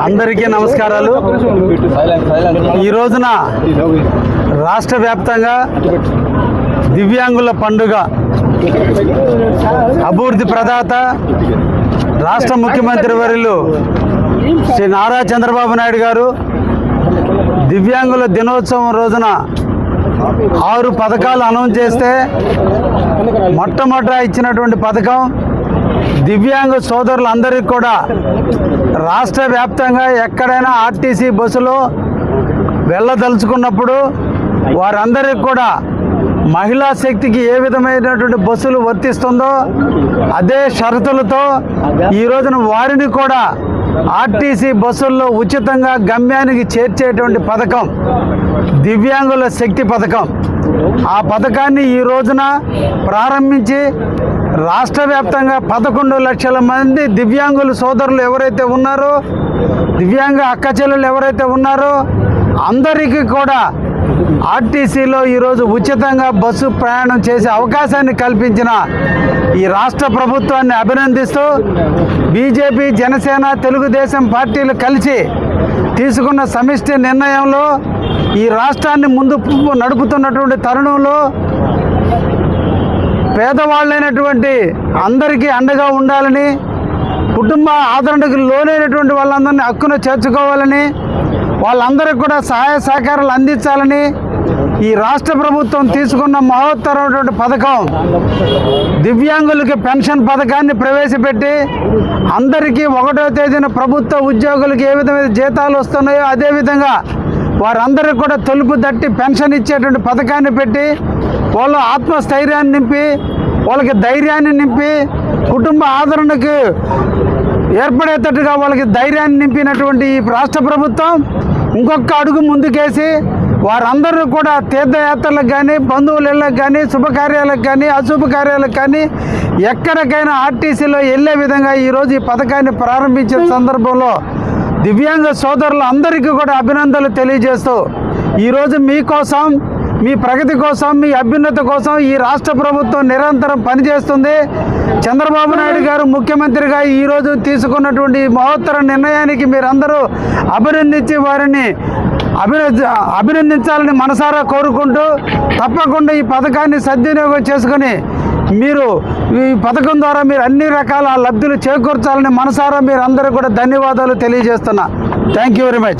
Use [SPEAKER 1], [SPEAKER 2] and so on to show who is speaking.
[SPEAKER 1] అందరికీ నమస్కారాలు। ఈ రోజున రాష్ట్ర వ్యాప్తంగా దివ్యాంగుల పండుగ అభివృద్ధి ప్రదాత రాష్ట్ర ముఖ్యమంత్రి వర్యులు శ్రీ నారా చంద్రబాబు నాయుడు గారు దివ్యాంగుల దినోత్సవం రోజున 6 పథకాలు అనౌన్స్ చేస్తే మొట్టమొదట ఇచ్చినటువంటి పథకం దివ్యాంగ సోదరులందరికీ కూడా రాష్ట్ర వ్యాప్తంగా ఎక్కడైనా ఆర్టీసీ బస్సులో వెళ్ళదలుచుకున్నప్పుడు వారందరికీ కూడా మహిళా శక్తికి ఏ విధమైనటువంటి బస్సులు వర్తిస్తుందో అదే షరతులతో ఈ రోజున వారిని కూడా ఆర్టీసీ బస్సుల్లో ఉచితంగా గమ్యానికి చేర్చేటువంటి పథకం దివ్యాంగుల శక్తి పథకం। ఆ పథకాన్ని ఈ రోజున ప్రారంభించి రాష్ట్ర వ్యాప్తంగా 11 లక్షల మంది దివ్యాంగుల సోదరులు ఎవరైతే ఉన్నారో, దివ్యాంగ అక్క చెల్లెలు ఎవరైతే ఉన్నారో అందరికీ కూడా ఆర్టీసీలో ఈరోజు ఉచితంగా బస్సు ప్రయాణం చేసే అవకాశాన్ని కల్పించిన ఈ రాష్ట్ర ప్రభుత్వాన్ని అభినందిస్తూ బీజేపీ, జనసేన, తెలుగుదేశం పార్టీలు కలిసి తీసుకున్న సమిష్టి నిర్ణయంలో ఈ రాష్ట్రాన్ని ముందు నడుపుతున్నటువంటి తరుణంలో పేదవాళ్ళైనటువంటి అందరికీ అండగా ఉండాలని, కుటుంబ ఆదరణకు లోనైనటువంటి వాళ్ళందరినీ హక్కును చేర్చుకోవాలని, వాళ్ళందరికీ కూడా సహాయ సహకారాలు అందించాలని ఈ రాష్ట్ర ప్రభుత్వం తీసుకున్న మహోత్తరమైనటువంటి పథకం దివ్యాంగులకి పెన్షన్ పథకాన్ని ప్రవేశపెట్టి అందరికీ 1వ తేదీన ప్రభుత్వ ఉద్యోగులకు ఏ విధమైన జీతాలు వస్తున్నాయో అదేవిధంగా వారందరికీ కూడా తలుపు తట్టి పెన్షన్ ఇచ్చేటువంటి పథకాన్ని పెట్టి వాళ్ళ ఆత్మస్థైర్యాన్ని నింపి వాళ్ళకి ధైర్యాన్ని నింపి కుటుంబ ఆదరణకు ఏర్పడేటట్టుగా వాళ్ళకి ధైర్యాన్ని నింపినటువంటి ఈ రాష్ట్ర ప్రభుత్వం ఇంకొక అడుగు ముందుకేసి వారందరూ కూడా తీర్థయాత్రలకు కానీ, బంధువుల ఇళ్ళకు కానీ, శుభకార్యాలకు కానీ, అశుభకార్యాలకు కానీ ఎక్కడికైనా ఆర్టీసీలో వెళ్ళే విధంగా ఈరోజు ఈ పథకాన్ని ప్రారంభించిన సందర్భంలో దివ్యాంగ సోదరులు అందరికీ కూడా అభినందనలు తెలియజేస్తూ ఈరోజు మీకోసం, మీ ప్రగతి కోసం, మీ అభ్యున్నతి కోసం ఈ రాష్ట్ర ప్రభుత్వం నిరంతరం పనిచేస్తుంది। చంద్రబాబు నాయుడు గారు ముఖ్యమంత్రిగా ఈరోజు తీసుకున్నటువంటి మహోత్తర నిర్ణయానికి మీరందరూ అభినందించి వారిని అభినందించాలని మనసారా కోరుకుంటూ తప్పకుండా ఈ పథకాన్ని సద్వినియోగం చేసుకొని మీరు ఈ పథకం ద్వారా మీరు అన్ని రకాల లబ్ధులు చేకూర్చాలని మనసారా మీరందరూ కూడా ధన్యవాదాలు తెలియజేస్తున్నా। Thank you very much.